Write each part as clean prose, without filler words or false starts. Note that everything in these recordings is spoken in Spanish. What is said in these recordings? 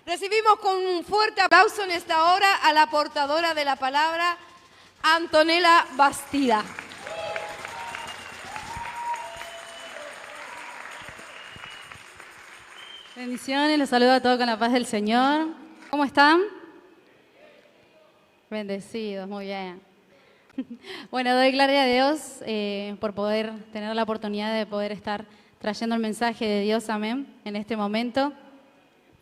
Recibimos con un fuerte aplauso en esta hora a la portadora de la palabra, Antonella Bastida. Bendiciones, los saludo a todos con la paz del Señor. ¿Cómo están? Bendecidos, muy bien. Bueno, doy gloria a Dios por poder tener la oportunidad de poder estar trayendo el mensaje de Dios, amén, en este momento.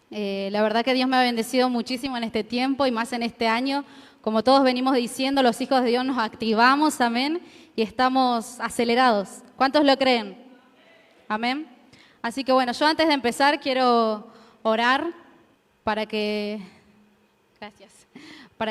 La verdad que Dios me ha bendecido muchísimo en este tiempo y más en este año. Como todos venimos diciendo, los hijos de Dios nos activamos, amén, y estamos acelerados. ¿Cuántos lo creen? Amén. Así que bueno, yo antes de empezar quiero orar para que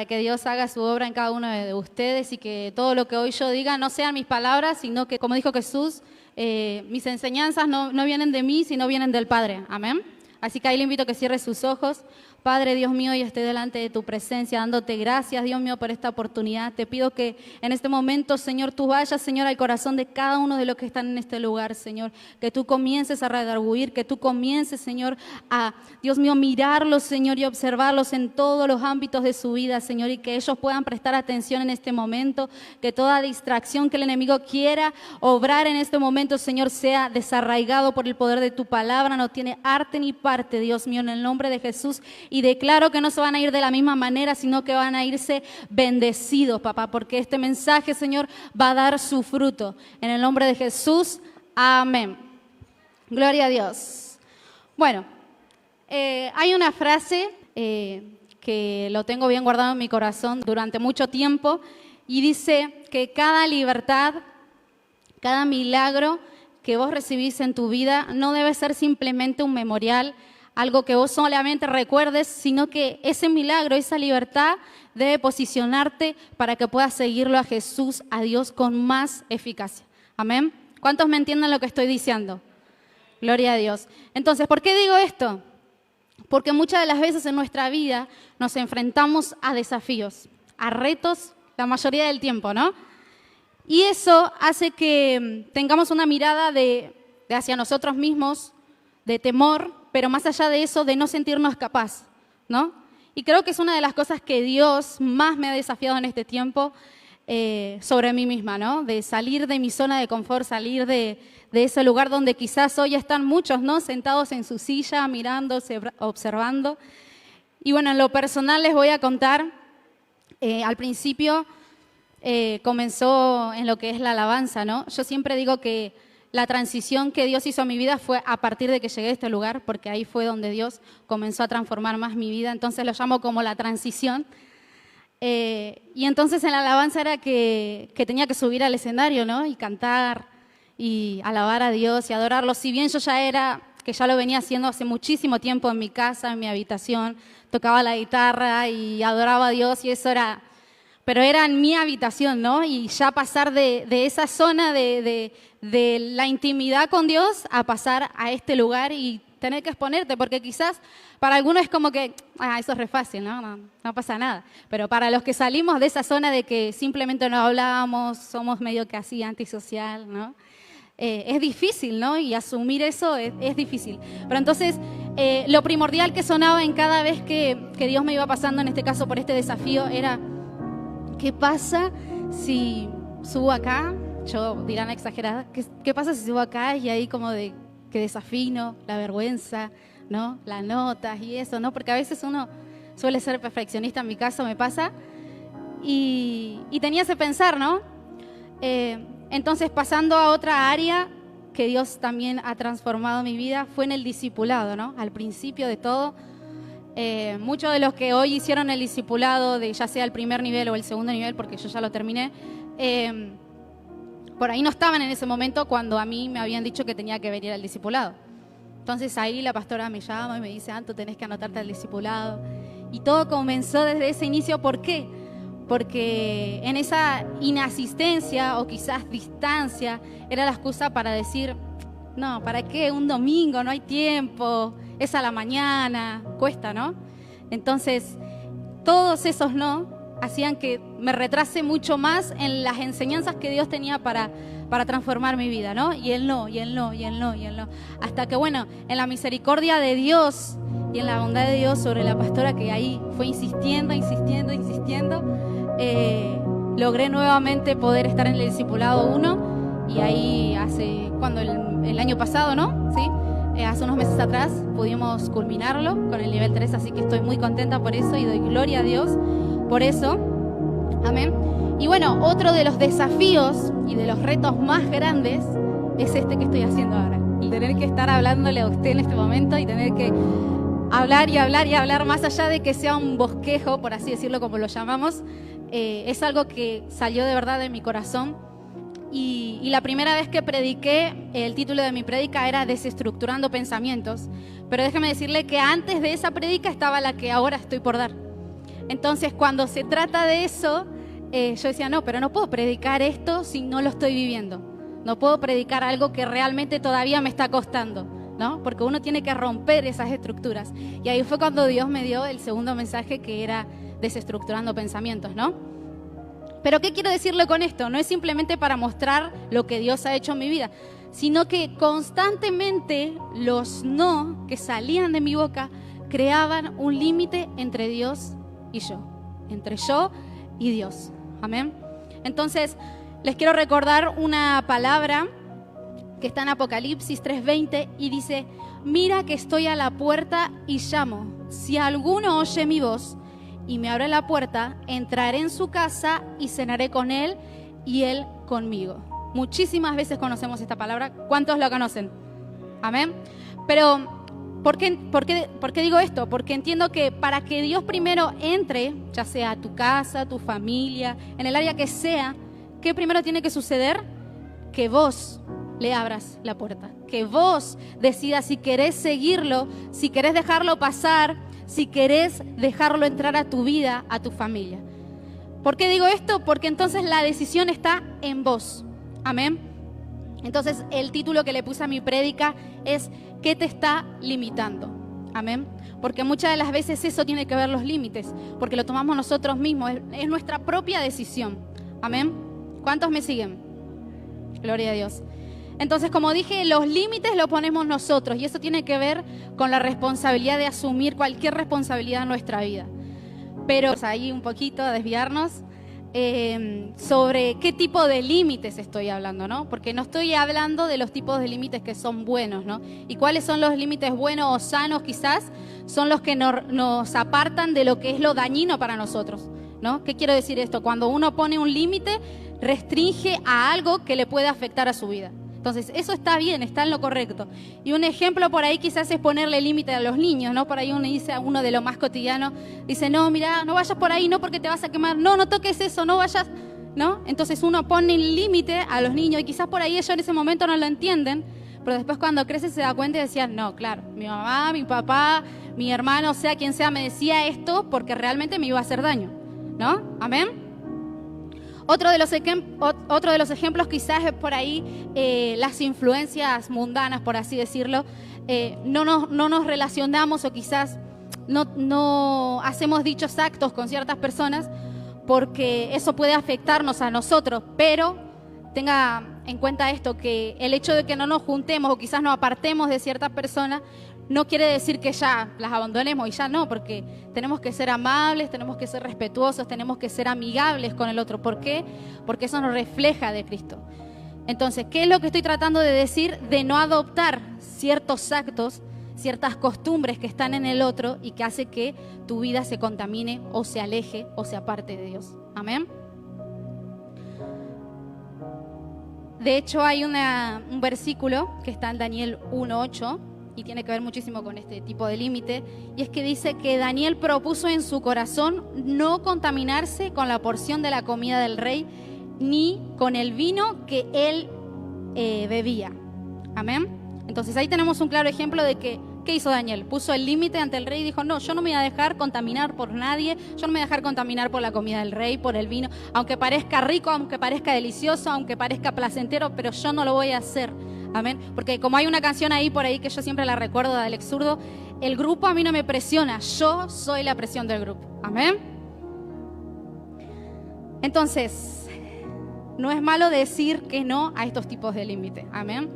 Dios haga su obra en cada uno de ustedes y que todo lo que hoy yo diga no sean mis palabras, sino que, como dijo Jesús, mis enseñanzas no vienen de mí, sino vienen del Padre. Amén. Así que ahí le invito a que cierre sus ojos. Padre, Dios mío, yo estoy delante de tu presencia, dándote gracias, Dios mío, por esta oportunidad. Te pido que en este momento, Señor, tú vayas, Señor, al corazón de cada uno de los que están en este lugar, Señor. Que tú comiences a redarguir, que tú comiences, Señor, a, Dios mío, mirarlos, Señor, y observarlos en todos los ámbitos de su vida, Señor, y que ellos puedan prestar atención en este momento, que toda distracción que el enemigo quiera obrar en este momento, Señor, sea desarraigado por el poder de tu palabra. No tiene arte ni parte, Dios mío, en el nombre de Jesús. Y declaro que no se van a ir de la misma manera, sino que van a irse bendecidos, papá, porque este mensaje, Señor, va a dar su fruto. En el nombre de Jesús, amén. Gloria a Dios. Bueno, hay una frase que lo tengo bien guardado en mi corazón durante mucho tiempo y dice que cada libertad, cada milagro que vos recibís en tu vida no debe ser simplemente un memorial, algo que vos solamente recuerdes, sino que ese milagro, esa libertad debe posicionarte para que puedas seguirlo a Jesús, a Dios, con más eficacia. Amén. ¿Cuántos me entienden lo que estoy diciendo? Gloria a Dios. Entonces, ¿por qué digo esto? Porque muchas de las veces en nuestra vida nos enfrentamos a desafíos, a retos, la mayoría del tiempo, ¿no? Y eso hace que tengamos una mirada de hacia nosotros mismos, de temor, pero más allá de eso, de no sentirnos capaz, ¿no? Y creo que es una de las cosas que Dios más me ha desafiado en este tiempo sobre mí misma, ¿no? De salir de mi zona de confort, salir de ese lugar donde quizás hoy están muchos, ¿no? Sentados en su silla, mirando, observando. Y bueno, en lo personal les voy a contar, al principio comenzó en lo que es la alabanza, ¿no? Yo siempre digo que la transición que Dios hizo a mi vida fue a partir de que llegué a este lugar, porque ahí fue donde Dios comenzó a transformar más mi vida, entonces lo llamo como la transición. Y entonces en la alabanza era que tenía que subir al escenario, ¿no? Y cantar y alabar a Dios y adorarlo. Si bien yo ya lo venía haciendo hace muchísimo tiempo en mi casa, en mi habitación, tocaba la guitarra y adoraba a Dios y eso era... Pero era en mi habitación, ¿no? Y ya pasar de esa zona de la intimidad con Dios a pasar a este lugar y tener que exponerte, porque quizás para algunos es como que, eso es re fácil, ¿no? No pasa nada. Pero para los que salimos de esa zona de que simplemente no hablábamos, somos medio que así antisocial, ¿no? Es difícil, ¿no? Y asumir eso es difícil. Pero entonces, lo primordial que sonaba en cada vez que Dios me iba pasando, en este caso por este desafío, era... ¿Qué pasa si subo acá? Yo dirán exagerada. ¿Qué pasa si subo acá y ahí como de que desafino, la vergüenza, ¿no? Las notas y eso, ¿no? Porque a veces uno suele ser perfeccionista, en mi caso me pasa. Y tenía ese pensar, ¿no? Entonces, pasando a otra área que Dios también ha transformado mi vida, fue en el discipulado, ¿no? Al principio de todo. Muchos de los que hoy hicieron el discipulado, de ya sea el primer nivel o el segundo nivel, porque yo ya lo terminé, por ahí no estaban en ese momento cuando a mí me habían dicho que tenía que venir al discipulado. Entonces ahí la pastora me llama y me dice, Anto, tenés que anotarte al discipulado. Y todo comenzó desde ese inicio. ¿Por qué? Porque en esa inasistencia o quizás distancia era la excusa para decir, no, ¿para qué? Un domingo, no hay tiempo, es a la mañana, cuesta, ¿no? Entonces, todos esos no hacían que me retrase mucho más en las enseñanzas que Dios tenía para para transformar mi vida, ¿no? Y él no, y él no, y él no, y él no. Hasta que, bueno, en la misericordia de Dios y en la bondad de Dios sobre la pastora, que ahí fue insistiendo, logré nuevamente poder estar en el discipulado 1, y ahí cuando el año pasado, ¿no? ¿Sí? Hace unos meses atrás pudimos culminarlo con el nivel 3, así que estoy muy contenta por eso y doy gloria a Dios por eso. Amén. Y bueno, otro de los desafíos y de los retos más grandes es este que estoy haciendo ahora. El tener que estar hablándole a usted en este momento y tener que hablar y hablar y hablar, más allá de que sea un bosquejo, por así decirlo, como lo llamamos, es algo que salió de verdad de mi corazón. Y la primera vez que prediqué, el título de mi prédica era Desestructurando Pensamientos. Pero déjeme decirle que antes de esa prédica estaba la que ahora estoy por dar. Entonces, cuando se trata de eso, yo decía, no, pero no puedo predicar esto si no lo estoy viviendo. No puedo predicar algo que realmente todavía me está costando, ¿no? Porque uno tiene que romper esas estructuras. Y ahí fue cuando Dios me dio el segundo mensaje, que era Desestructurando Pensamientos, ¿no? Pero ¿qué quiero decirle con esto? No es simplemente para mostrar lo que Dios ha hecho en mi vida, sino que constantemente los no que salían de mi boca creaban un límite entre Dios y yo, entre yo y Dios. Amén. Entonces, les quiero recordar una palabra que está en Apocalipsis 3:20 y dice: mira que estoy a la puerta y llamo. Si alguno oye mi voz y me abre la puerta, entraré en su casa y cenaré con él y él conmigo. Muchísimas veces conocemos esta palabra. ¿Cuántos la conocen? Amén. Pero ¿por qué digo esto? Porque entiendo que para que Dios primero entre, ya sea a tu casa, a tu familia, en el área que sea, ¿qué primero tiene que suceder? Que vos le abras la puerta, que vos decidas si querés seguirlo, si querés dejarlo pasar, si querés dejarlo entrar a tu vida, a tu familia. ¿Por qué digo esto? Porque entonces la decisión está en vos. Amén. Entonces el título que le puse a mi prédica es ¿qué te está limitando? Amén. Porque muchas de las veces eso tiene que ver los límites, porque lo tomamos nosotros mismos, es nuestra propia decisión. Amén. ¿Cuántos me siguen? Gloria a Dios. Entonces, como dije, los límites los ponemos nosotros y eso tiene que ver con la responsabilidad de asumir cualquier responsabilidad en nuestra vida. Pero ahí un poquito a desviarnos sobre qué tipo de límites estoy hablando, ¿no? Porque no estoy hablando de los tipos de límites que son buenos, ¿no? ¿Y cuáles son los límites buenos o sanos quizás? Son los que nos apartan de lo que es lo dañino para nosotros, ¿no? ¿Qué quiero decir esto? Cuando uno pone un límite, restringe a algo que le puede afectar a su vida. Entonces, eso está bien, está en lo correcto. Y un ejemplo por ahí quizás es ponerle límite a los niños, ¿no? Por ahí uno dice, a uno de lo más cotidiano, dice, no, mira, no vayas por ahí, no, porque te vas a quemar, no, no toques eso, no vayas, ¿no? Entonces uno pone el límite a los niños y quizás por ahí ellos en ese momento no lo entienden, pero después cuando crece se da cuenta y decían, no, claro, mi mamá, mi papá, mi hermano, sea quien sea, me decía esto porque realmente me iba a hacer daño, ¿no? Amén. Otro de los ejemplos quizás es por ahí las influencias mundanas, por así decirlo. No nos relacionamos o quizás no hacemos dichos actos con ciertas personas porque eso puede afectarnos a nosotros, pero tenga en cuenta esto, que el hecho de que no nos juntemos o quizás nos apartemos de ciertas personas no quiere decir que ya las abandonemos y ya no, porque tenemos que ser amables, tenemos que ser respetuosos, tenemos que ser amigables con el otro. ¿Por qué? Porque eso nos refleja de Cristo. Entonces, ¿qué es lo que estoy tratando de decir? De no adoptar ciertos actos, ciertas costumbres que están en el otro y que hace que tu vida se contamine o se aleje o se aparte de Dios. Amén. De hecho, hay un versículo que está en Daniel 1:8 y tiene que ver muchísimo con este tipo de límite, y es que dice que Daniel propuso en su corazón no contaminarse con la porción de la comida del rey ni con el vino que él bebía. Amén. Entonces ahí tenemos un claro ejemplo de que ¿qué hizo Daniel? Puso el límite ante el rey y dijo, no, yo no me voy a dejar contaminar por nadie, yo no me voy a dejar contaminar por la comida del rey, por el vino, aunque parezca rico, aunque parezca delicioso, aunque parezca placentero, pero yo no lo voy a hacer. Amén. Porque como hay una canción ahí por ahí que yo siempre la recuerdo de Alex Zurdo, el grupo a mí no me presiona, yo soy la presión del grupo. Amén. Entonces, No es malo decir que no a estos tipos de límites. Amén.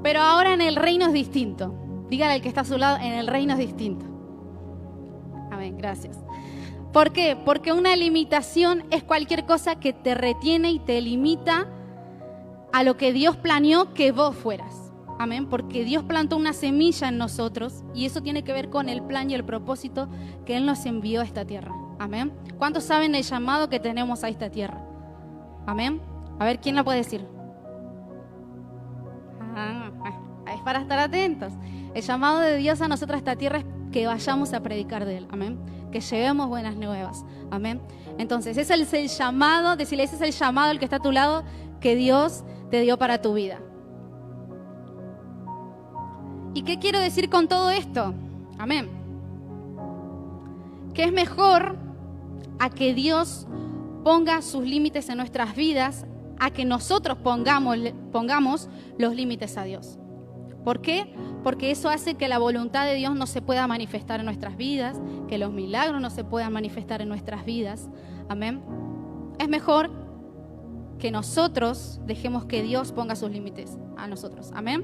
Pero ahora en el reino es distinto. Dígale al que está a su lado, en el reino es distinto. Amén, gracias. ¿Por qué? Porque una limitación es cualquier cosa que te retiene y te limita a lo que Dios planeó que vos fueras. Amén, porque Dios plantó una semilla en nosotros y eso tiene que ver con el plan y el propósito que Él nos envió a esta tierra. Amén. ¿Cuántos saben el llamado que tenemos a esta tierra? Amén. A ver, ¿quién la puede decir? Es para estar atentos. El llamado de Dios a nosotros a esta tierra es que vayamos a predicar de Él. Amén. Que llevemos buenas nuevas. Amén. Entonces, ese es el llamado, decirle, ese es el llamado al que está a tu lado que Dios te dio para tu vida. ¿Y qué quiero decir con todo esto? Amén. Que es mejor a que Dios ponga sus límites en nuestras vidas, a que nosotros pongamos los límites a Dios. ¿Por qué? Porque eso hace que la voluntad de Dios no se pueda manifestar en nuestras vidas, que los milagros no se puedan manifestar en nuestras vidas. Amén. Es mejor que nosotros dejemos que Dios ponga sus límites a nosotros. Amén.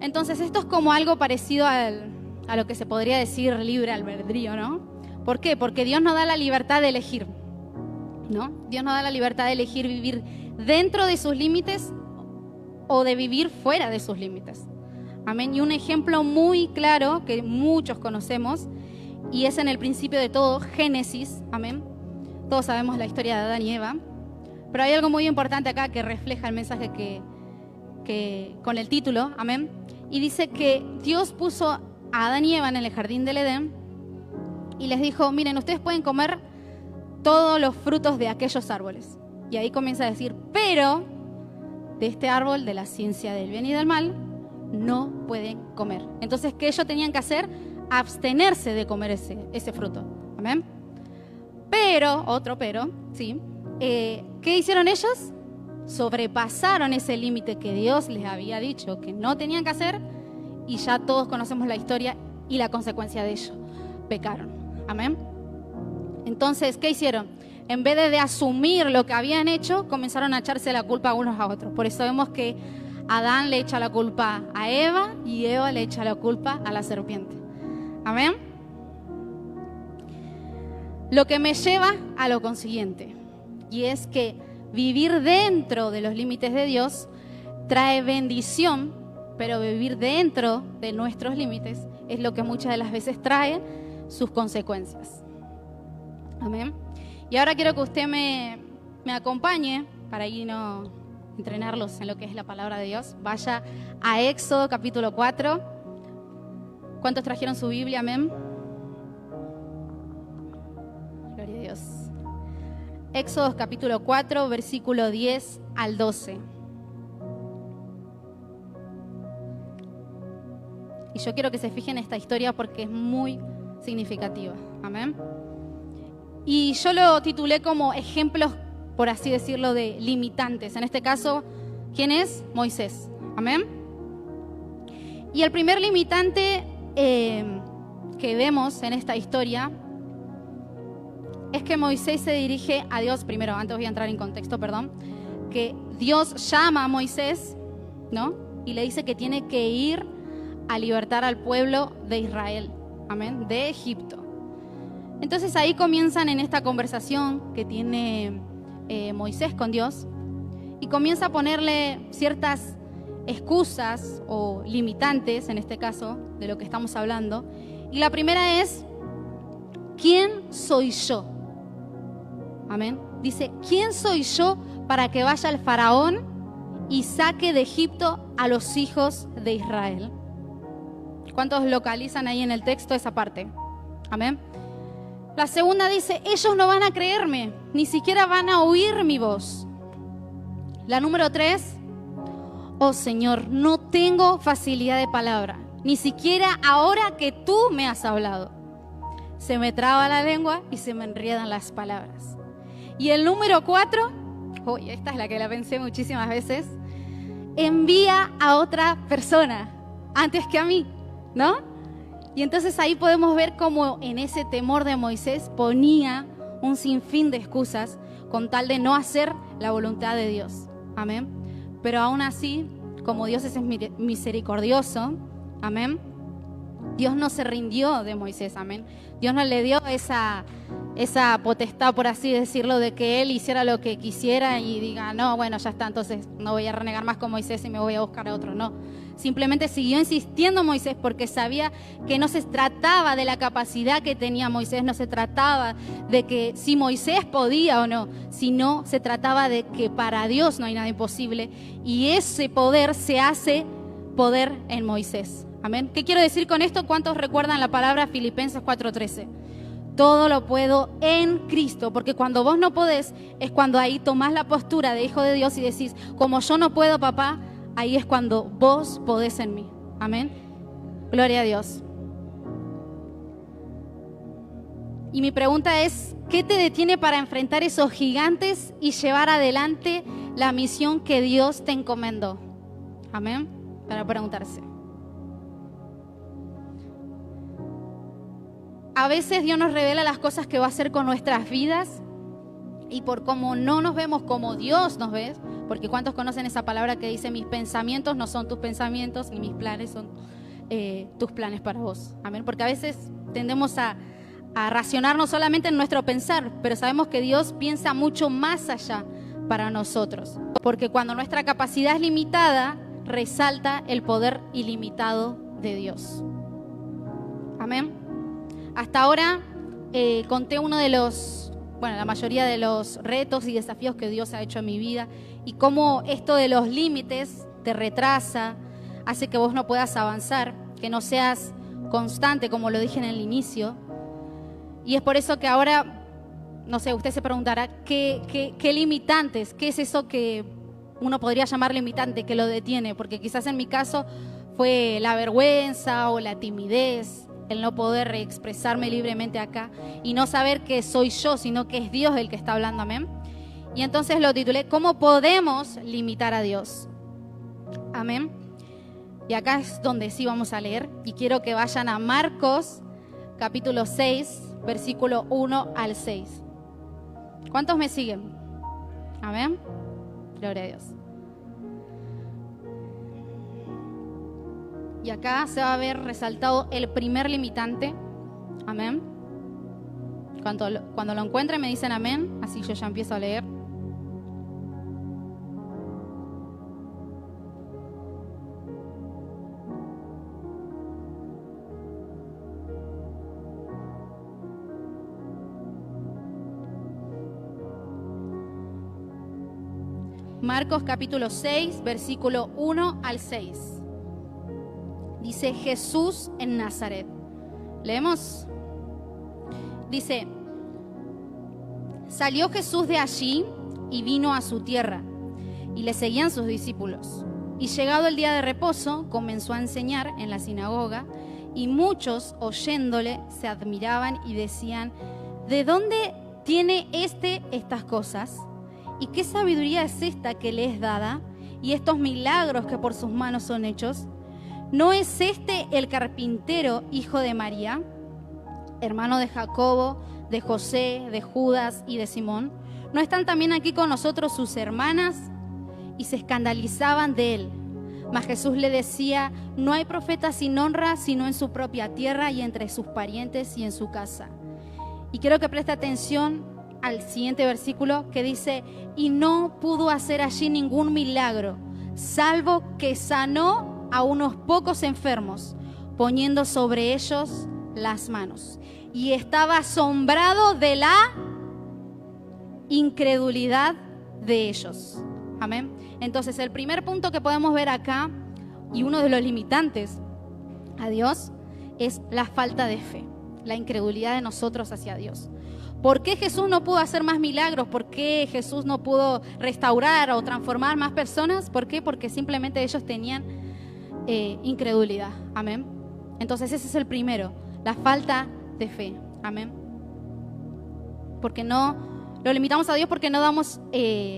Entonces esto es como algo parecido a lo que se podría decir libre albedrío, ¿no? ¿Por qué? Porque Dios nos da la libertad de elegir, ¿no? Dios nos da la libertad de elegir vivir dentro de sus límites o de vivir fuera de sus límites. Amén. Y un ejemplo muy claro que muchos conocemos y es en el principio de todo, Génesis. Amén. Todos sabemos la historia de Adán y Eva, pero hay algo muy importante acá que refleja el mensaje que con el título. Amén. Y dice que Dios puso a Adán y Eva en el jardín del Edén y les dijo, miren, ustedes pueden comer todos los frutos de aquellos árboles. Y ahí comienza a decir, pero de este árbol de la ciencia del bien y del mal no pueden comer. Entonces, ¿qué ellos tenían que hacer? Abstenerse de comer ese fruto. Amén. Pero, otro pero, ¿sí? ¿Qué hicieron ellos? Sobrepasaron ese límite que Dios les había dicho que no tenían que hacer y ya todos conocemos la historia y la consecuencia de ello. Pecaron. Amén. Entonces, ¿qué hicieron? En vez de asumir lo que habían hecho, comenzaron a echarse la culpa unos a otros. Por eso vemos que Adán le echa la culpa a Eva y Eva le echa la culpa a la serpiente. Amén. Lo que me lleva a lo consiguiente, y es que vivir dentro de los límites de Dios trae bendición, pero vivir dentro de nuestros límites es lo que muchas de las veces trae sus consecuencias. Amén. Y ahora quiero que usted me acompañe para ir no entrenarlos en lo que es la palabra de Dios. Vaya a Éxodo capítulo 4. ¿Cuántos trajeron su Biblia? Amén. Gloria a Dios. Éxodo capítulo 4, versículo 10 al 12. Y yo quiero que se fijen en esta historia porque es muy significativa. Amén. Y yo lo titulé como ejemplos, por así decirlo, de limitantes. En este caso, ¿quién es? Moisés. Amén. Y el primer limitante que vemos en esta historia es que Moisés se dirige a Dios. Primero, antes voy a entrar en contexto, perdón. Que Dios llama a Moisés, ¿no? Y le dice que tiene que ir a libertar al pueblo de Israel. Amén. De Egipto. Entonces ahí comienzan en esta conversación que tiene Moisés con Dios y comienza a ponerle ciertas excusas o limitantes, en este caso, de lo que estamos hablando. Y la primera es, ¿quién soy yo? Amén. Dice, ¿quién soy yo para que vaya el faraón y saque de Egipto a los hijos de Israel? ¿Cuántos localizan ahí en el texto esa parte? Amén. La segunda dice, ellos no van a creerme, ni siquiera van a oír mi voz. La número 3, oh Señor, no tengo facilidad de palabra, ni siquiera ahora que tú me has hablado. Se me traba la lengua y se me enredan las palabras. Y el número 4, esta es la que la pensé muchísimas veces, envía a otra persona antes que a mí, ¿no? Y entonces ahí podemos ver cómo en ese temor de Moisés ponía un sinfín de excusas con tal de no hacer la voluntad de Dios. Amén. Pero aún así, como Dios es misericordioso, amén, Dios no se rindió de Moisés, amén. Dios no le dio esa potestad, por así decirlo, de que él hiciera lo que quisiera y diga, no, bueno, ya está, entonces no voy a renegar más con Moisés y me voy a buscar a otro. No, simplemente siguió insistiendo Moisés porque sabía que no se trataba de la capacidad que tenía Moisés, no se trataba de que si Moisés podía o no, sino se trataba de que para Dios no hay nada imposible y ese poder se hace poder en Moisés. Amén. ¿Qué quiero decir con esto? ¿Cuántos recuerdan la palabra Filipenses 4:13? Todo lo puedo en Cristo, porque cuando vos no podés, es cuando ahí tomás la postura de hijo de Dios y decís, como yo no puedo, papá, ahí es cuando vos podés en mí. Amén. Gloria a Dios. Y mi pregunta es, ¿qué te detiene para enfrentar esos gigantes y llevar adelante la misión que Dios te encomendó? Amén. Para preguntarse. A veces Dios nos revela las cosas que va a hacer con nuestras vidas y por cómo no nos vemos como Dios nos ve, porque ¿cuántos conocen esa palabra que dice mis pensamientos no son tus pensamientos ni mis planes son tus planes para vos? Amén. Porque a veces tendemos a racionarnos solamente en nuestro pensar, pero sabemos que Dios piensa mucho más allá para nosotros, porque cuando nuestra capacidad es limitada, resalta el poder ilimitado de Dios. Amén. Hasta ahora conté la mayoría de los retos y desafíos que Dios ha hecho en mi vida y cómo esto de los límites te retrasa, hace que vos no puedas avanzar, que no seas constante, como lo dije en el inicio. Y es por eso que ahora, no sé, usted se preguntará, ¿qué limitantes? ¿Qué es eso que uno podría llamar limitante, que lo detiene? Porque quizás en mi caso fue la vergüenza o la timidez, el no poder expresarme libremente acá y no saber que soy yo, sino que es Dios el que está hablando, amén. Y entonces lo titulé, ¿cómo podemos limitar a Dios? Amén. Y acá es donde sí vamos a leer y quiero que vayan a Marcos, capítulo 6, versículo 1 al 6. ¿Cuántos me siguen? Amén. Gloria a Dios. Y acá se va a ver resaltado el primer limitante. Amén. Cuando lo encuentren me dicen amén, así yo ya empiezo a leer. Marcos capítulo 6, versículo 1 al 6. Dice Jesús en Nazaret. Leemos. Dice, salió Jesús de allí y vino a su tierra, y le seguían sus discípulos. Y llegado el día de reposo, comenzó a enseñar en la sinagoga, y muchos, oyéndole, se admiraban y decían, ¿de dónde tiene estas cosas? ¿Y qué sabiduría es esta que le es dada? ¿Y estos milagros que por sus manos son hechos? ¿No es este el carpintero, hijo de María, hermano de Jacobo, de José, de Judas y de Simón? ¿No están también aquí con nosotros sus hermanas? Y se escandalizaban de él. Mas Jesús le decía, no hay profeta sin honra, sino en su propia tierra y entre sus parientes y en su casa. Y quiero que preste atención al siguiente versículo que dice, y no pudo hacer allí ningún milagro, salvo que sanó a unos pocos enfermos, poniendo sobre ellos las manos. Y estaba asombrado de la incredulidad de ellos. Amén. Entonces, el primer punto que podemos ver acá, y uno de los limitantes a Dios, es la falta de fe, la incredulidad de nosotros hacia Dios. ¿Por qué Jesús no pudo hacer más milagros? ¿Por qué Jesús no pudo restaurar o transformar más personas? ¿Por qué? Porque simplemente ellos tenían incredulidad. Amén. Entonces ese es el primero, la falta de fe. Amén. Porque no lo limitamos a Dios, porque no damos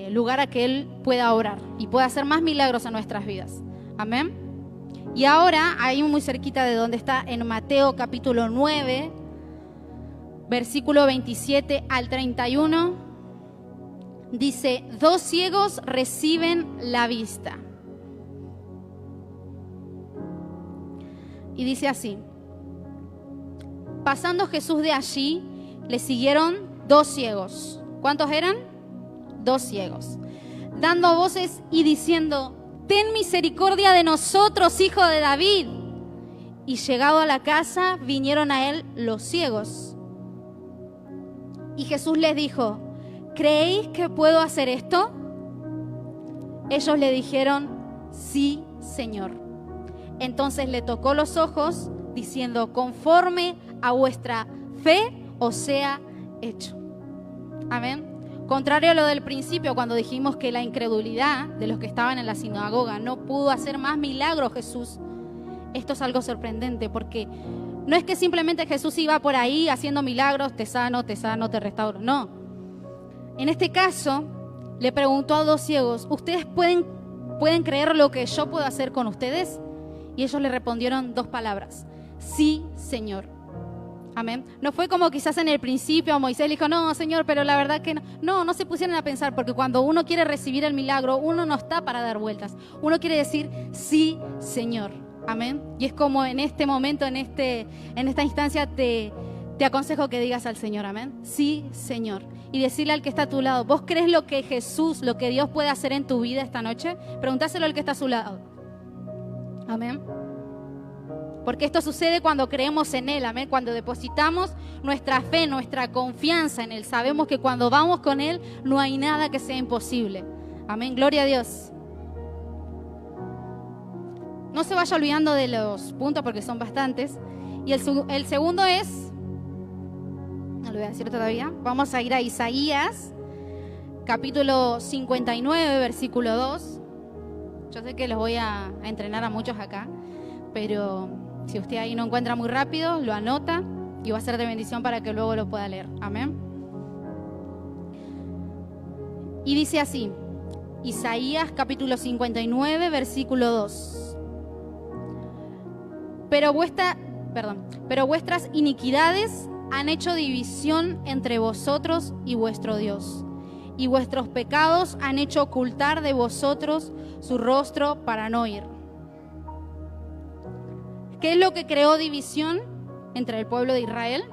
lugar a que Él pueda obrar y pueda hacer más milagros en nuestras vidas. Amén. Y ahora, ahí muy cerquita de donde está, en Mateo capítulo 9, versículo 27 al 31, dice: 2 ciegos reciben la vista. Y dice así: pasando Jesús de allí, le siguieron 2 ciegos. ¿Cuántos eran? 2 ciegos. Dando voces y diciendo: ten misericordia de nosotros, hijo de David. Y llegado a la casa, vinieron a él los ciegos. Y Jesús les dijo: ¿creéis que puedo hacer esto? Ellos le dijeron: sí, Señor. Entonces le tocó los ojos, diciendo: conforme a vuestra fe os sea hecho. Amén. Contrario a lo del principio, cuando dijimos que la incredulidad de los que estaban en la sinagoga no pudo hacer más milagros Jesús, esto es algo sorprendente, porque no es que simplemente Jesús iba por ahí haciendo milagros, te sano, te restauro. No. En este caso, le preguntó a 2 ciegos: ¿ustedes pueden creer lo que yo puedo hacer con ustedes? Y ellos le respondieron 2 palabras: sí, Señor. Amén. No fue como quizás en el principio Moisés le dijo: no, Señor, pero la verdad que no. No se pusieron a pensar, porque cuando uno quiere recibir el milagro, uno no está para dar vueltas. Uno quiere decir: sí, Señor. Amén. Y es como en este momento, en esta instancia, te aconsejo que digas al Señor: amén. Sí, Señor. Y decirle al que está a tu lado: ¿vos crees lo que Jesús, lo que Dios puede hacer en tu vida esta noche? Preguntáselo al que está a su lado. Amén. Porque esto sucede cuando creemos en Él, amén. Cuando depositamos nuestra fe, nuestra confianza en Él, sabemos que cuando vamos con Él no hay nada que sea imposible. Amén, gloria a Dios. No se vaya olvidando de los puntos porque son bastantes. Y el segundo es, no lo voy a decir todavía, vamos a ir a Isaías, capítulo 59, versículo 2. Yo sé que los voy a entrenar a muchos acá, pero si usted ahí no encuentra muy rápido, lo anota y va a ser de bendición para que luego lo pueda leer. Amén. Y dice así, Isaías capítulo 59, versículo 2. Pero vuestras iniquidades han hecho división entre vosotros y vuestro Dios, y vuestros pecados han hecho ocultar de vosotros su rostro para no oír. ¿Qué es lo que creó división entre el pueblo de Israel?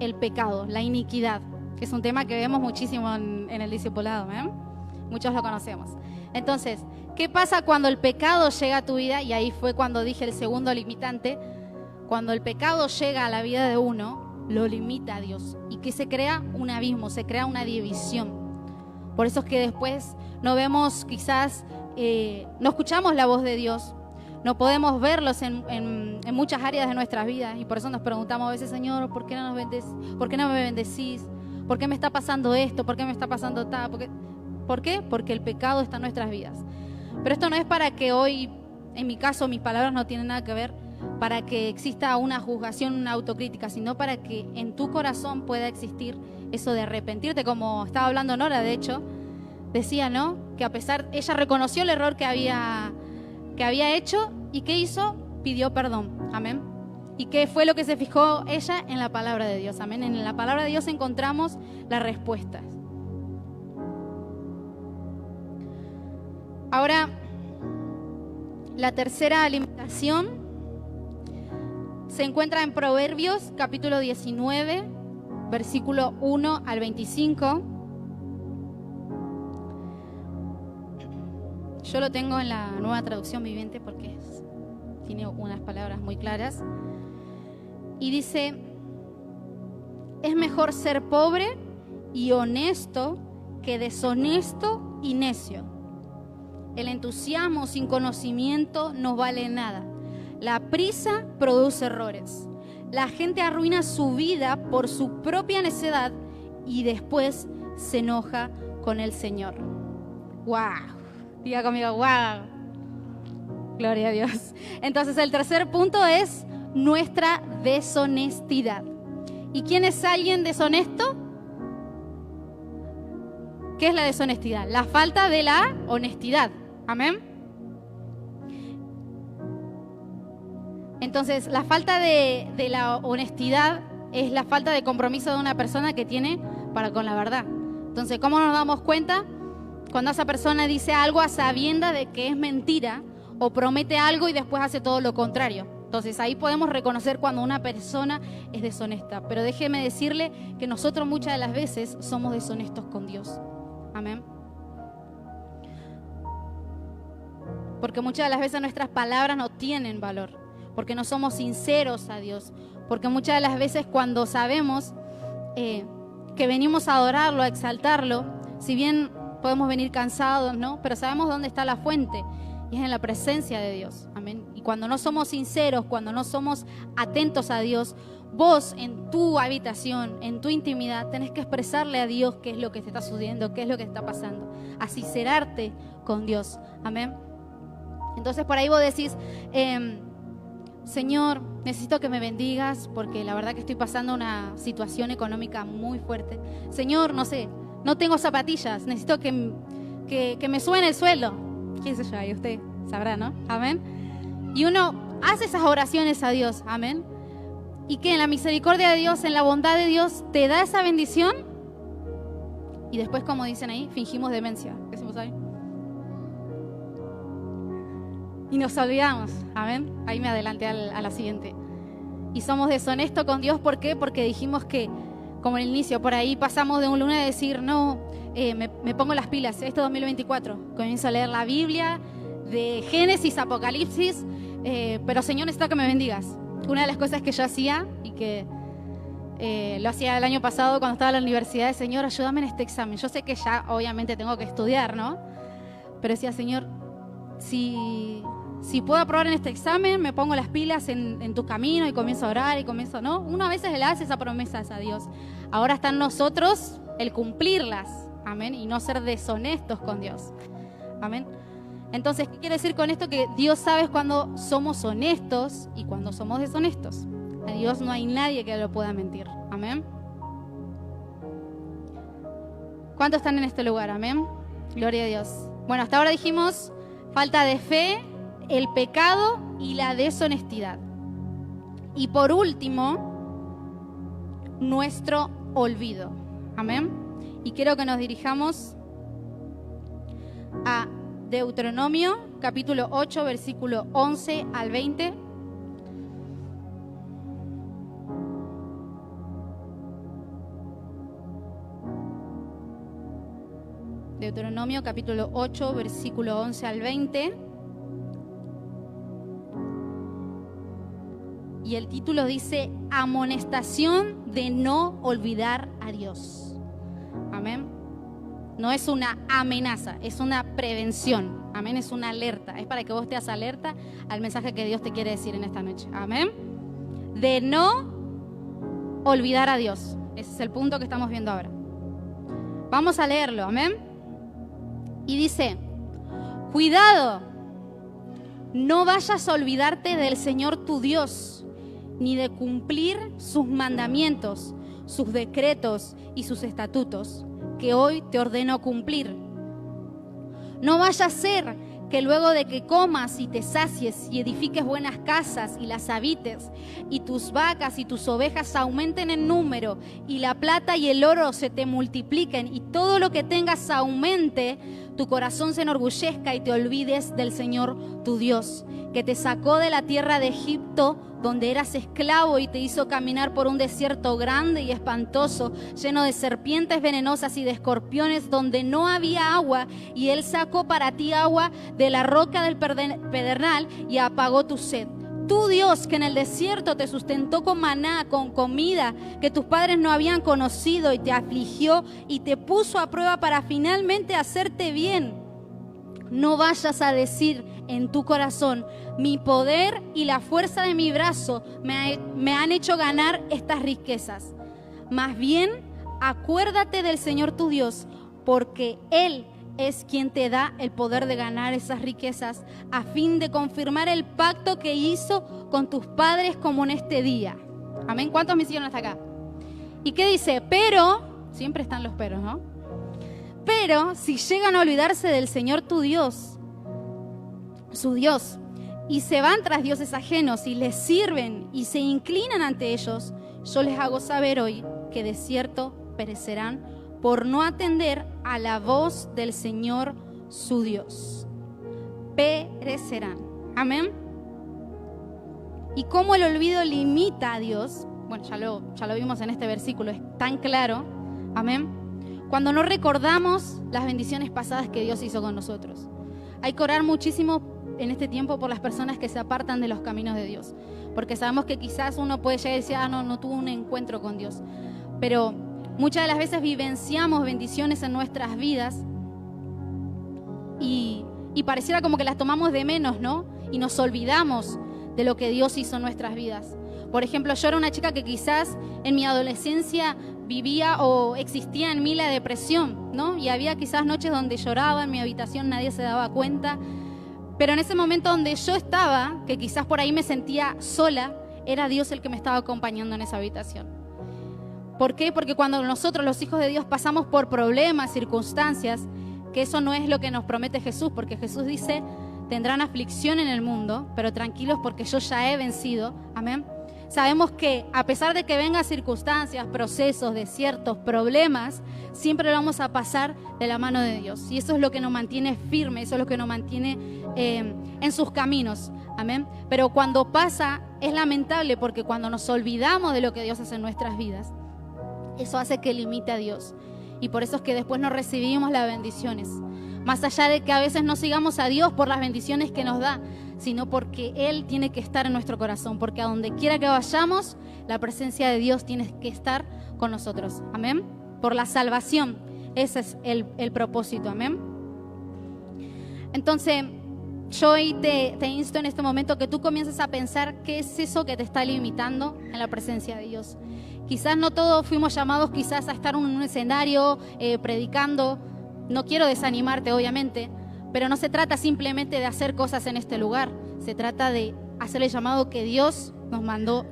El pecado, la iniquidad, que es un tema que vemos muchísimo en el discipulado, ¿eh? Muchos lo conocemos. Entonces, ¿qué pasa cuando el pecado llega a tu vida? Y ahí fue cuando dije el segundo limitante. Cuando el pecado llega a la vida de uno, lo limita a Dios. Y que se crea un abismo, se crea una división. Por eso es que después no vemos quizás, no escuchamos la voz de Dios. No podemos verlos en muchas áreas de nuestras vidas. Y por eso nos preguntamos a veces: Señor, ¿por qué no me bendecís? ¿Por qué me está pasando esto? ¿Por qué me está pasando tal? ¿Por qué? Porque el pecado está en nuestras vidas. Pero esto no es para que hoy, en mi caso, mis palabras no tienen nada que ver, para que exista una juzgación, una autocrítica, sino para que en tu corazón pueda existir eso de arrepentirte, como estaba hablando Nora, de hecho, decía, ¿no? Que a pesar, ella reconoció el error que había hecho, y ¿qué hizo? Pidió perdón, amén. ¿Y qué fue lo que se fijó ella? En la palabra de Dios, amén. En la palabra de Dios encontramos las respuestas. Ahora, la tercera limitación se encuentra en Proverbios, capítulo 19, versículo 1 al 25. Yo lo tengo en la Nueva Traducción Viviente porque tiene unas palabras muy claras. Y dice: es mejor ser pobre y honesto que deshonesto y necio. El entusiasmo sin conocimiento no vale nada. La prisa produce errores. La gente arruina su vida por su propia necedad y después se enoja con el Señor. ¡Wow! Diga conmigo, ¡wow! Gloria a Dios. Entonces el tercer punto es nuestra deshonestidad. ¿Y quién es alguien deshonesto? ¿Qué es la deshonestidad? La falta de la honestidad. Amén. Entonces, la falta de la honestidad es la falta de compromiso de una persona que tiene para con la verdad. Entonces, ¿cómo nos damos cuenta? Cuando esa persona dice algo a sabiendas de que es mentira o promete algo y después hace todo lo contrario. Entonces, ahí podemos reconocer cuando una persona es deshonesta. Pero déjeme decirle que nosotros muchas de las veces somos deshonestos con Dios. Amén. Porque muchas de las veces nuestras palabras no tienen valor, porque no somos sinceros a Dios, porque muchas de las veces cuando sabemos que venimos a adorarlo, a exaltarlo, si bien podemos venir cansados, ¿no? Pero sabemos dónde está la fuente, y es en la presencia de Dios. Amén. Y cuando no somos sinceros, cuando no somos atentos a Dios, vos en tu habitación, en tu intimidad, tenés que expresarle a Dios qué es lo que te está sucediendo, qué es lo que está pasando, a sincerarte con Dios. Amén. Entonces por ahí vos decís, Señor, necesito que me bendigas porque la verdad que estoy pasando una situación económica muy fuerte. Señor, no sé, no tengo zapatillas, necesito que me suene el sueldo. ¿Qué sé yo? Ahí usted sabrá, ¿no? Amén. Y uno hace esas oraciones a Dios, amén. Y que en la misericordia de Dios, en la bondad de Dios, te da esa bendición. Y después, como dicen ahí, fingimos demencia. ¿Qué se ahí? Y nos olvidamos, amén. Ahí me adelanté a la siguiente. Y somos deshonestos con Dios, ¿por qué? Porque dijimos que, como en el inicio, por ahí pasamos de un lunes a decir, no, me pongo las pilas, este 2024. Comienzo a leer la Biblia, de Génesis, Apocalipsis, pero Señor, necesito que me bendigas. Una de las cosas que yo hacía, y que lo hacía el año pasado cuando estaba en la universidad, Señor, ayúdame en este examen. Yo sé que ya obviamente tengo que estudiar, ¿no? Pero decía, Señor, si puedo aprobar en este examen, me pongo las pilas en tu camino y comienzo a orar y comienzo, ¿no? Uno a veces le hace esa promesa a Dios. Ahora está en nosotros el cumplirlas, amén, y no ser deshonestos con Dios, amén. Entonces, ¿qué quiere decir con esto? Que Dios sabe cuando somos honestos y cuando somos deshonestos. A Dios no hay nadie que lo pueda mentir, amén. ¿Cuántos están en este lugar? Amén. Gloria a Dios. Bueno, hasta ahora dijimos falta de fe, el pecado y la deshonestidad. Y por último, nuestro olvido. Amén. Y quiero que nos dirijamos a Deuteronomio, capítulo 8, versículo 11 al 20. Deuteronomio, capítulo 8, versículo 11 al 20. Y el título dice, amonestación de no olvidar a Dios. Amén. No es una amenaza, es una prevención. Amén, es una alerta. Es para que vos estés alerta al mensaje que Dios te quiere decir en esta noche. Amén. De no olvidar a Dios. Ese es el punto que estamos viendo ahora. Vamos a leerlo, amén. Y dice, cuidado, no vayas a olvidarte del Señor tu Dios, ni de cumplir sus mandamientos, sus decretos y sus estatutos, que hoy te ordeno cumplir. No vaya a ser que luego de que comas y te sacies y edifiques buenas casas y las habites, y tus vacas y tus ovejas aumenten en número, y la plata y el oro se te multipliquen, y todo lo que tengas aumente, tu corazón se enorgullezca y te olvides del Señor tu Dios, que te sacó de la tierra de Egipto, donde eras esclavo, y te hizo caminar por un desierto grande y espantoso, lleno de serpientes venenosas y de escorpiones, donde no había agua, y Él sacó para ti agua de la roca del pedernal y apagó tu sed. Tu Dios, que en el desierto te sustentó con maná, con comida que tus padres no habían conocido, y te afligió y te puso a prueba para finalmente hacerte bien. No vayas a decir en tu corazón, mi poder y la fuerza de mi brazo me han hecho ganar estas riquezas. Más bien, acuérdate del Señor tu Dios, porque Él es quien te da el poder de ganar esas riquezas, a fin de confirmar el pacto que hizo con tus padres como en este día. Amén. ¿Cuántos me hicieron hasta acá? ¿Y qué dice? Pero, siempre están los peros, ¿no? Pero si llegan a olvidarse del Señor tu Dios, su Dios, y se van tras dioses ajenos y les sirven y se inclinan ante ellos, yo les hago saber hoy que de cierto perecerán por no atender a la voz del Señor su Dios. Perecerán. Amén. Y cómo el olvido limita a Dios, bueno, ya lo vimos en este versículo, es tan claro. Amén. Cuando no recordamos las bendiciones pasadas que Dios hizo con nosotros. Hay que orar muchísimo en este tiempo por las personas que se apartan de los caminos de Dios. Porque sabemos que quizás uno puede llegar y decir, no tuvo un encuentro con Dios. Pero muchas de las veces vivenciamos bendiciones en nuestras vidas y pareciera como que las tomamos de menos, ¿no? Y nos olvidamos de lo que Dios hizo en nuestras vidas. Por ejemplo, yo era una chica que quizás en mi adolescencia vivía o existía en mí la depresión, ¿no? Y había quizás noches donde lloraba en mi habitación, nadie se daba cuenta. Pero en ese momento donde yo estaba, que quizás por ahí me sentía sola, era Dios el que me estaba acompañando en esa habitación. ¿Por qué? Porque cuando nosotros, los hijos de Dios, pasamos por problemas, circunstancias, que eso no es lo que nos promete Jesús, porque Jesús dice, tendrán aflicción en el mundo, pero tranquilos porque yo ya he vencido. Amén. Sabemos que a pesar de que vengan circunstancias, procesos, desiertos, problemas, siempre lo vamos a pasar de la mano de Dios. Y eso es lo que nos mantiene firmes, eso es lo que nos mantiene en sus caminos. Amén. Pero cuando pasa, es lamentable porque cuando nos olvidamos de lo que Dios hace en nuestras vidas, eso hace que limite a Dios. Y por eso es que después no recibimos las bendiciones. Más allá de que a veces no sigamos a Dios por las bendiciones que nos da, sino porque Él tiene que estar en nuestro corazón. Porque a donde quiera que vayamos, la presencia de Dios tiene que estar con nosotros. Amén. Por la salvación. Ese es el propósito. Amén. Entonces, yo hoy te insto en este momento que tú comiences a pensar qué es eso que te está limitando en la presencia de Dios. Quizás no todos fuimos llamados quizás a estar en un escenario predicando. No quiero desanimarte, obviamente, pero no se trata simplemente de hacer cosas en este lugar. Se trata de hacer el llamado que Dios nos mandó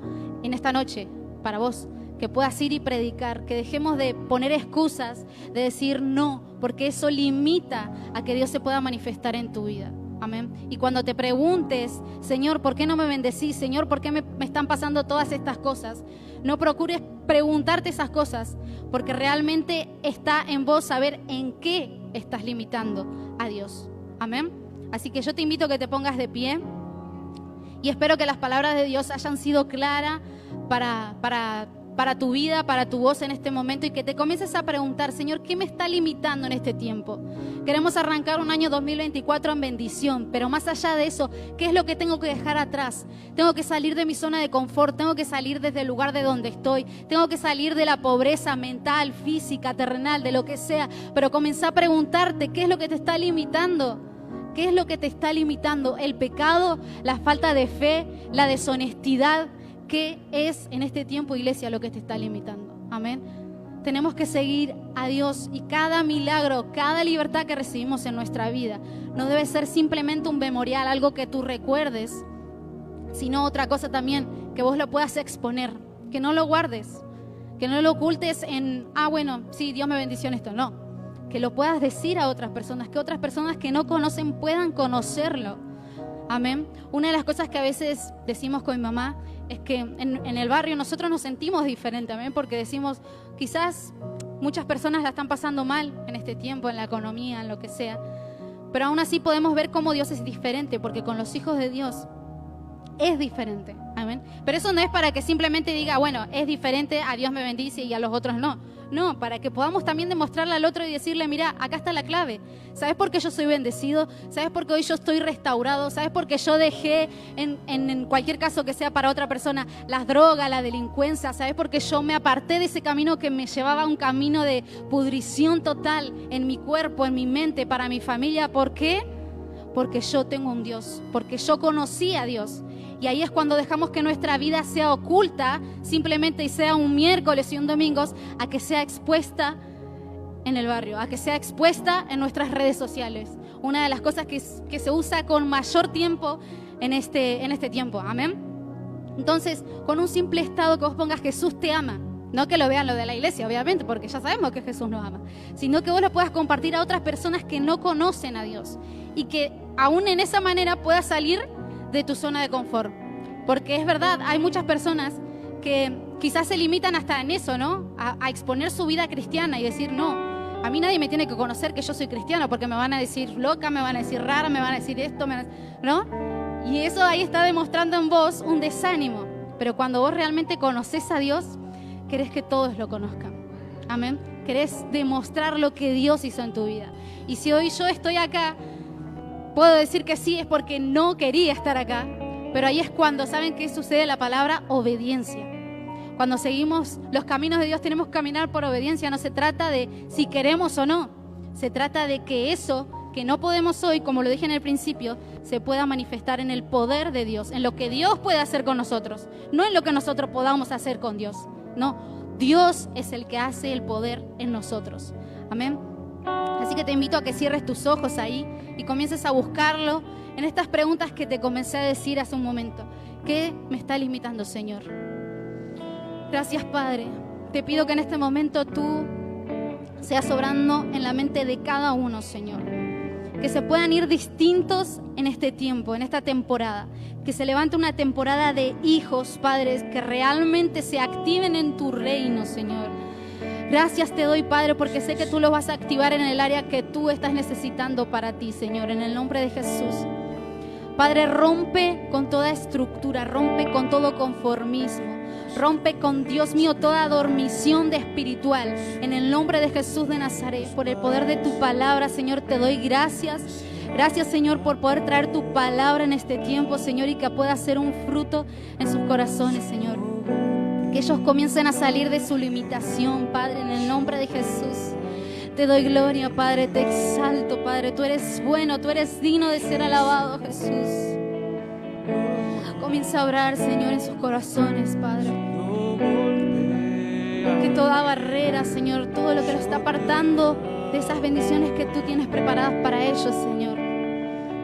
en esta noche para vos. Que puedas ir y predicar, que dejemos de poner excusas, de decir no, porque eso limita a que Dios se pueda manifestar en tu vida. Amén. Y cuando te preguntes, Señor, ¿por qué no me bendecís? Señor, ¿por qué me están pasando todas estas cosas? No procures preguntarte esas cosas, porque realmente está en vos saber en qué estás limitando a Dios. Amén. Así que yo te invito a que te pongas de pie y espero que las palabras de Dios hayan sido claras para tu vida, para tu voz en este momento, y que te comiences a preguntar, Señor, ¿qué me está limitando en este tiempo? Queremos arrancar un año 2024 en bendición, pero más allá de eso, ¿qué es lo que tengo que dejar atrás? Tengo que salir de mi zona de confort, tengo que salir desde el lugar de donde estoy, tengo que salir de la pobreza mental, física, terrenal, de lo que sea, pero comenzá a preguntarte, ¿qué es lo que te está limitando? ¿Qué es lo que te está limitando? ¿El pecado? ¿La falta de fe? ¿La deshonestidad? ¿Qué es en este tiempo, iglesia, lo que te está limitando? Amén. Tenemos que seguir a Dios, y cada milagro, cada libertad que recibimos en nuestra vida no debe ser simplemente un memorial, algo que tú recuerdes, sino otra cosa también, que vos lo puedas exponer, que no lo guardes, que no lo ocultes en, bueno, sí, Dios me bendició en esto. No, que lo puedas decir a otras personas, que otras personas que no conocen puedan conocerlo. Amén. Una de las cosas que a veces decimos con mi mamá es que en el barrio nosotros nos sentimos diferentes, amén, porque decimos, quizás muchas personas la están pasando mal en este tiempo, en la economía, en lo que sea, pero aún así podemos ver cómo Dios es diferente, porque con los hijos de Dios es diferente, amén. Pero eso no es para que simplemente diga, bueno, es diferente, a Dios me bendice y a los otros no. No, para que podamos también demostrarle al otro y decirle, mira, acá está la clave. ¿Sabes por qué yo soy bendecido? ¿Sabes por qué hoy yo estoy restaurado? ¿Sabes por qué yo dejé, en cualquier caso que sea para otra persona, las drogas, la delincuencia? ¿Sabes por qué yo me aparté de ese camino que me llevaba a un camino de pudrición total en mi cuerpo, en mi mente, para mi familia? ¿Por qué? Porque yo tengo un Dios, porque yo conocí a Dios. Y ahí es cuando dejamos que nuestra vida sea oculta, simplemente y sea un miércoles y un domingo, a que sea expuesta en el barrio, a que sea expuesta en nuestras redes sociales. Una de las cosas que se usa con mayor tiempo en este tiempo. Amén. Entonces, con un simple estado que vos pongas, Jesús te ama. No que lo vean lo de la iglesia, obviamente, porque ya sabemos que Jesús nos ama. Sino que vos lo puedas compartir a otras personas que no conocen a Dios. Y que aún en esa manera puedas salir de tu zona de confort. Porque es verdad, hay muchas personas que quizás se limitan hasta en eso, ¿no? A exponer su vida cristiana y decir, no, a mí nadie me tiene que conocer que yo soy cristiano porque me van a decir loca, me van a decir rara, me van a decir esto, ¿no? Y eso ahí está demostrando en vos un desánimo. Pero cuando vos realmente conoces a Dios, querés que todos lo conozcan. Amén. Querés demostrar lo que Dios hizo en tu vida. Y si hoy yo estoy acá, puedo decir que sí, es porque no quería estar acá. Pero ahí es cuando, ¿saben qué sucede? La palabra obediencia. Cuando seguimos los caminos de Dios tenemos que caminar por obediencia. No se trata de si queremos o no. Se trata de que eso que no podemos hoy, como lo dije en el principio, se pueda manifestar en el poder de Dios, en lo que Dios puede hacer con nosotros, no en lo que nosotros podamos hacer con Dios. No, Dios es el que hace el poder en nosotros. Amén. Así que te invito a que cierres tus ojos ahí y comiences a buscarlo en estas preguntas que te comencé a decir hace un momento. ¿Qué me está limitando, Señor? Gracias, Padre. Te pido que en este momento tú seas obrando en la mente de cada uno, Señor. Que se puedan ir distintos en este tiempo, en esta temporada. Que se levante una temporada de hijos, padres, que realmente se activen en tu reino, Señor. Gracias te doy, Padre, porque sé que tú los vas a activar en el área que tú estás necesitando para ti, Señor, en el nombre de Jesús. Padre, rompe con toda estructura, rompe con todo conformismo. Rompe con, Dios mío, toda dormición de espiritual. En el nombre de Jesús de Nazaret, por el poder de tu palabra, Señor, te doy gracias. Gracias, Señor, por poder traer tu palabra en este tiempo, Señor, y que pueda ser un fruto en sus corazones, Señor. Que ellos comiencen a salir de su limitación, Padre, en el nombre de Jesús. Te doy gloria, Padre, te exalto, Padre. Tú eres bueno, tú eres digno de ser alabado, Jesús. Comienza a orar, Señor, en sus corazones, Padre. Que toda barrera, Señor, todo lo que los está apartando de esas bendiciones que tú tienes preparadas para ellos, Señor,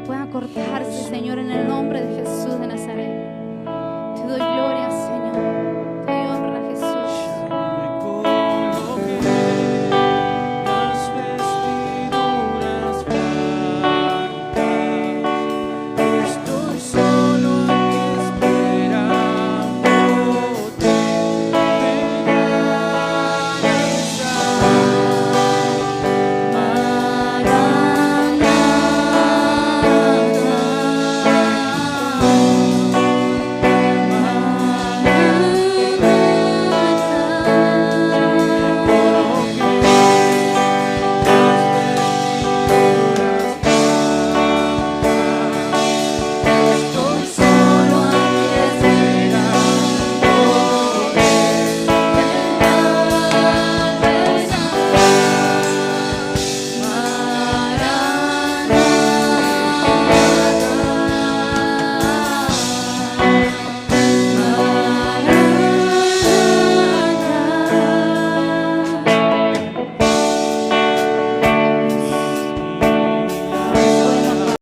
puedan cortarse, Señor, en el nombre de Jesús de Nazaret. Te doy gloria, Señor.